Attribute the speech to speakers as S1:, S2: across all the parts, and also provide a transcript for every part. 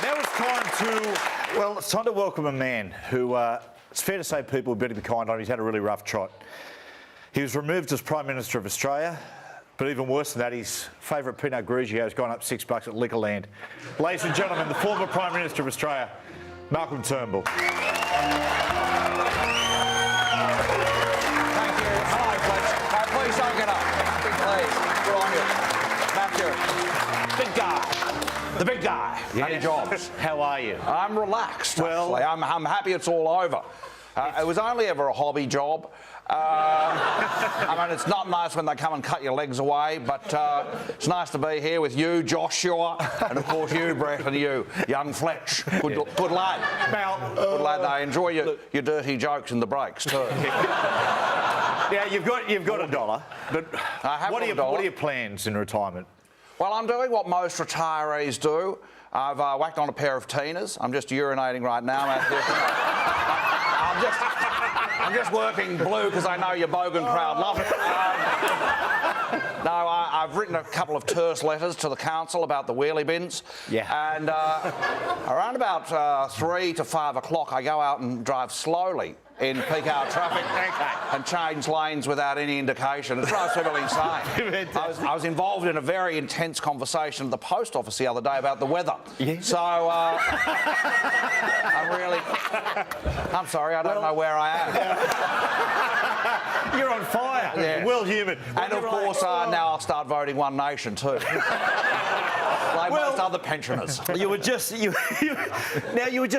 S1: Now it's time to welcome a man who, it's fair to say people better be kind on him. He's had a really rough trot. He was removed as Prime Minister of Australia, but even worse than that, his favourite Pinot Grigio has gone up $6 at Liquorland. Ladies and gentlemen, the former Prime Minister of Australia, Malcolm Turnbull.
S2: Thank you. Hello, please. Please don't get up. Please. Good on you. Matthew. Big guy. The big guy. Matty Johns.
S1: How are you?
S2: I'm relaxed,
S1: Well,
S2: actually. I'm happy it's all over. It was only ever a hobby job. I mean, it's not nice when they come and cut your legs away, but it's nice to be here with you, Joshua, and of course you, Brett, and you, young Fletch. Good lad. Good lad. They enjoy your dirty jokes in the breaks too.
S1: Yeah, you've got $1, but
S2: I have
S1: what
S2: $1.
S1: are your plans in retirement?
S2: Well, I'm doing what most retirees do. I've whacked on a pair of Tinas. I'm just urinating right now. I'm just working blue because I know your Bogan crowd love it. No, I've written a couple of terse letters to the council about the wheelie bins.
S1: Yeah.
S2: And around about 3 to 5 o'clock, I go out and drive slowly in peak hour traffic and change lanes without any indication. It drives people insane. I was involved in a very intense conversation at the post office the other day about the weather. Yeah. So I'm sorry, I don't know where I am.
S1: You're on fire.
S2: Yeah.
S1: Well humoured.
S2: And of course, now I'll start voting One Nation too. Like most other pensioners.
S1: You were just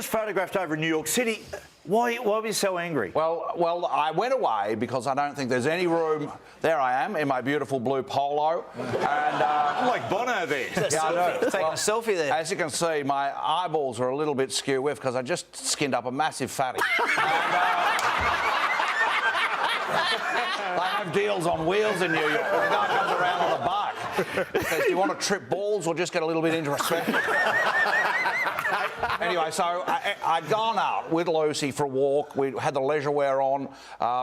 S1: photographed over in New York City. Why were you so angry?
S2: Well, I went away because I don't think there's any room. There I am in my beautiful blue polo, and
S1: like Bono there.
S2: Yeah, I do.
S3: Taking a selfie there.
S2: As you can see, my eyeballs are a little bit skew with because I just skinned up a massive fatty. They have deals on wheels in New York. The guy comes around on a bike. Says, do you want to trip balls or just get a little bit introspective? Anyway, so I'd gone out with Lucy for a walk. We had the leisure wear on.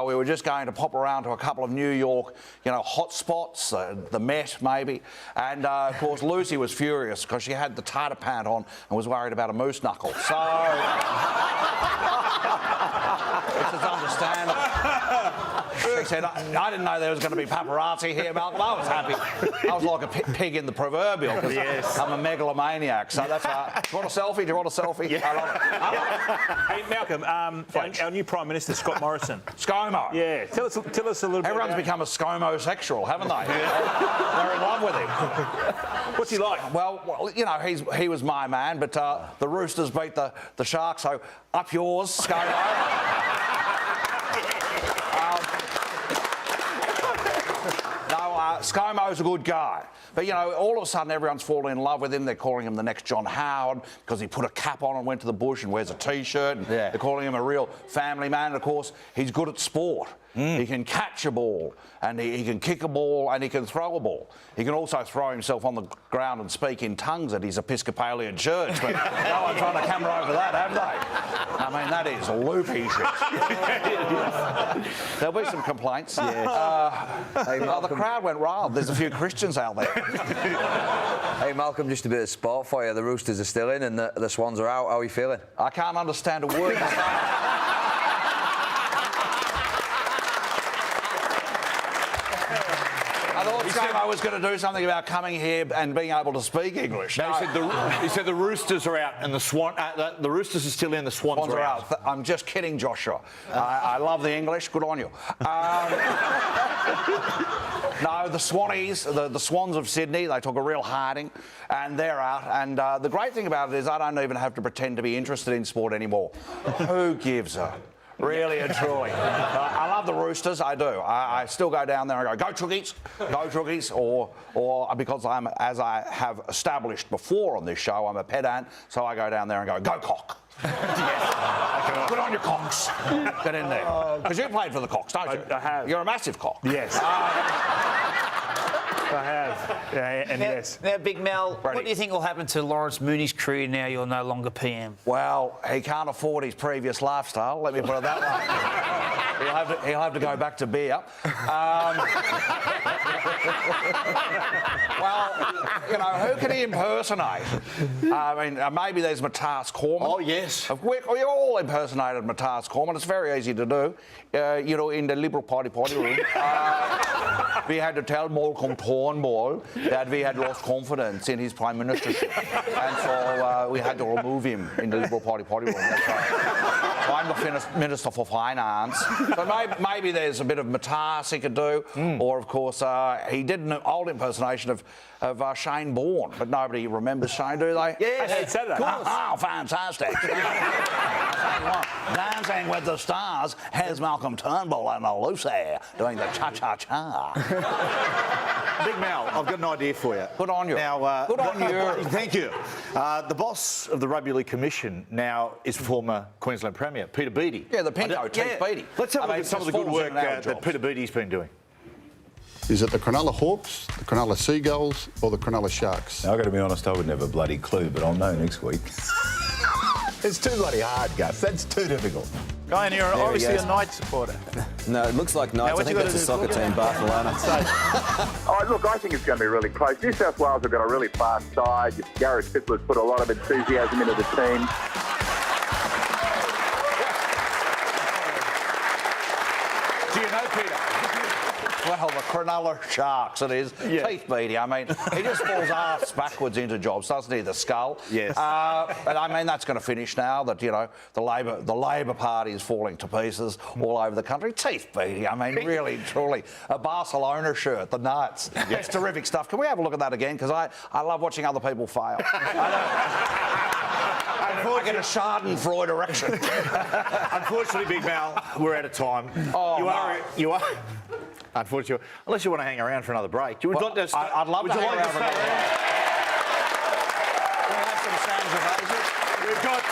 S2: We were just going to pop around to a couple of New York, hot spots, the Met maybe. And, of course, Lucy was furious because she had the tartar pant on and was worried about a moose knuckle. So... This is understandable. She said, I didn't know there was going to be paparazzi here, Malcolm. I was happy. I was like a pig in the proverbial because I'm a megalomaniac. So that's... do you want a selfie? Do you want a selfie? Yeah. I love it.
S4: Hey, Malcolm, our new Prime Minister, Scott Morrison.
S2: ScoMo.
S4: Yeah. Tell us a little bit.
S2: Everyone's become a ScoMo-sexual, haven't they? They're in love with him.
S4: What's he like?
S2: Well, he was my man, but the Roosters beat the Sharks, so up yours, ScoMo. ScoMo's a good guy. But, all of a sudden everyone's fallen in love with him. They're calling him the next John Howard because he put a cap on and went to the bush and wears a T-shirt. And they're calling him a real family man. And, of course, he's good at sport. He can catch a ball and he can kick a ball and he can throw a ball. He can also throw himself on the ground and speak in tongues at his Episcopalian church. But no one's trying to camera over that, have they? I mean, that is loopy shit. There'll be some complaints. The crowd went wild. There's a few Christians out there.
S3: Hey, Malcolm, just a bit of sport for you. The Roosters are still in and the Swans are out. How are you feeling?
S2: I can't understand a word. I thought ScoMo was going to do something about coming here and being able to speak English.
S1: No, he said the Roosters are out and the Roosters are still in, the Swans are out.
S2: I'm just kidding, Joshua. I love the English. Good on you. No, the Swannies, the Swans of Sydney, they took a real hiding and they're out. And the great thing about it is I don't even have to pretend to be interested in sport anymore. Who gives a... Really and truly. I love the Roosters, I do. I still go down there and go Chookies, or because as I have established before on this show, I'm a pedant, so I go down there and go Cock. Yes. Good on your Cocks. Get in there. Because you played for the Cocks, don't you?
S4: I have.
S2: You're a massive cock.
S4: Yes. I have. Yeah, and yes.
S3: Now, Big Mel,
S2: Ready.
S3: what do you think will happen to Lawrence Mooney's career now you're no longer PM?
S2: Well, he can't afford his previous lifestyle, let me put it that way. He'll have to go back to beer. Well, you know, who can he impersonate? I mean, maybe there's Matthias Cormann.
S1: Oh, yes.
S2: We all impersonated Matthias Cormann. It's very easy to do. You know, in the Liberal Party room, we had to tell Malcolm Turnbull that we had lost confidence in his prime ministership, and so we had to remove him in the Liberal Party room. That's right. So I'm the Minister for Finance. So maybe there's a bit of Matthias he could do, or of course he did an old impersonation of Shane Bourne, but nobody remembers Shane, do they?
S1: Yes,
S4: he said that.
S2: Oh, fantastic. Dancing with the Stars has Malcolm Turnbull and Lucy doing the cha-cha-cha.
S1: Big Mal, I've got an idea for you.
S2: Good on you.
S1: Now,
S2: Good on you.
S1: Thank you. The boss of the Rugby League Commission now is former Queensland Premier, Peter Beattie.
S2: Yeah, the pinko, Teeth Beattie.
S1: Let's have a look at some of the good work that Peter Beattie's been doing.
S5: Is it the Cronulla Hawks, the Cronulla Seagulls, or the Cronulla Sharks?
S6: I've got to be honest, I would never bloody clue, but I'll know next week. It's too bloody hard, Gus. That's too difficult.
S4: Guy, you're
S7: There he
S4: obviously
S7: goes.
S4: a Knights supporter.
S7: No, it looks like Knights. I
S4: what
S7: think
S4: you
S7: that's a
S4: gotta do
S7: soccer
S4: is
S7: team, Barcelona.
S8: Oh, look, I think it's going to be really close. New South Wales have got a really fast side. Gareth Fittler's put a lot of enthusiasm into the team.
S1: Do you know Peter?
S2: Well, the Cronulla Sharks, it is.
S1: Yeah.
S2: Teeth Beattie. I mean, he just falls ass backwards into jobs, doesn't he? The skull.
S1: Yes.
S2: But I mean, that's going to finish now. That, you know, the Labor Party is falling to pieces all over the country. Teeth Beattie. I mean, really, truly, a Barcelona shirt, the nuts. It's terrific stuff. Can we have a look at that again? Because I love watching other people fail. I get a Schadenfreude erection.
S1: Unfortunately, Big Mal, we're out of time.
S2: Oh,
S1: You are. Unfortunately, unless you want to hang around for another break.
S2: I'd love to hang around for another break. We'll have some Sangiovese.
S1: We've got,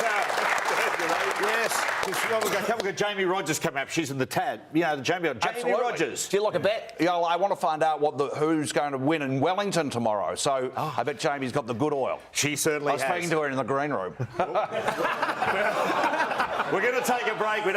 S1: yes, we've got Jamie Rogers coming up. She's in the TAD. You know, Jamie
S2: Absolutely.
S1: Rogers.
S2: Do you like a bet? Yeah, I want to find out who's going to win in Wellington tomorrow. So I bet Jamie's got the good oil.
S1: She certainly
S2: I was
S1: has.
S2: speaking to her in the green room.
S1: We're going to take a break.